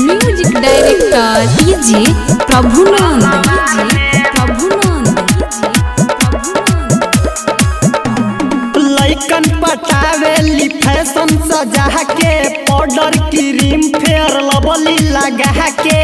music director DJ Prabhunand लइकन पटावेली fashion सजा के पाउडर क्रीम फेयर लवली लगा के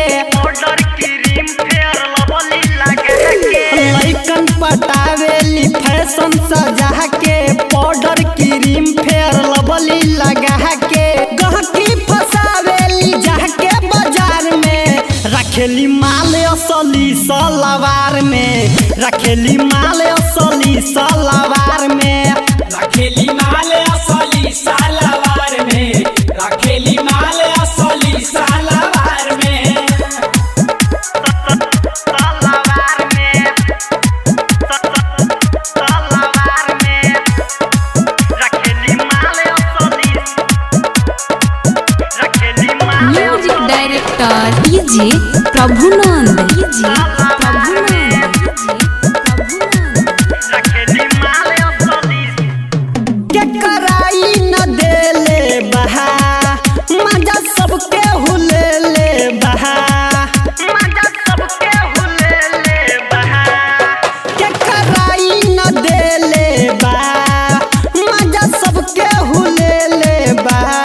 लइकन पटावेली फैशन सजा के पाउडर क्रीम फेयर लवली लगा के गहकी फसावेली जाके बाजार में रखेली माल असली सलवार में रखेली माल असली सलवार में रखेली माल असली सालवार में रखेली माल असली सालवार में म्यूजिक डायरेक्टर डीजे प्रभुनंद के कराई न देले बहा मजा सबके हुले ले बहा के कराई न देले बहा मजा सबके हुले ले बहा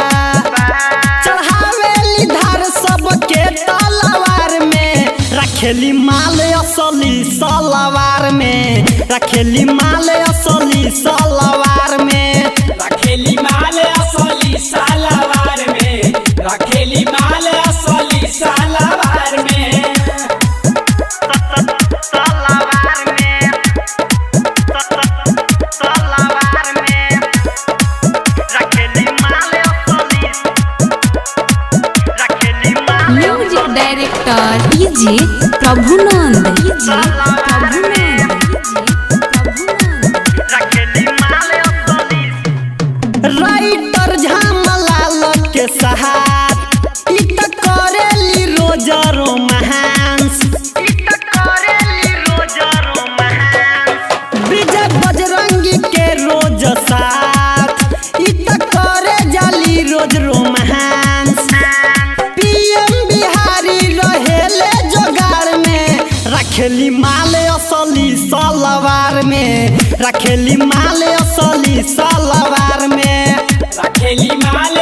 चढ़ावेली धार सबके तलवार में रखेली माल असली सलवार में रखेली माल असली सलवार में रखेली माल असली सालवार में रखेली माल असली सालवार में music director DJ Prabhunand writer Jhamlal के सहार इ त करेली रोज रोमांस विजय बजरंगी के रोज साथ इ त करे जाली रोज रोमांस पीएम बिहारी रहेले जोगार में रखेली माल असली सलवार में रखेली माल असली सलवार में रखेली माल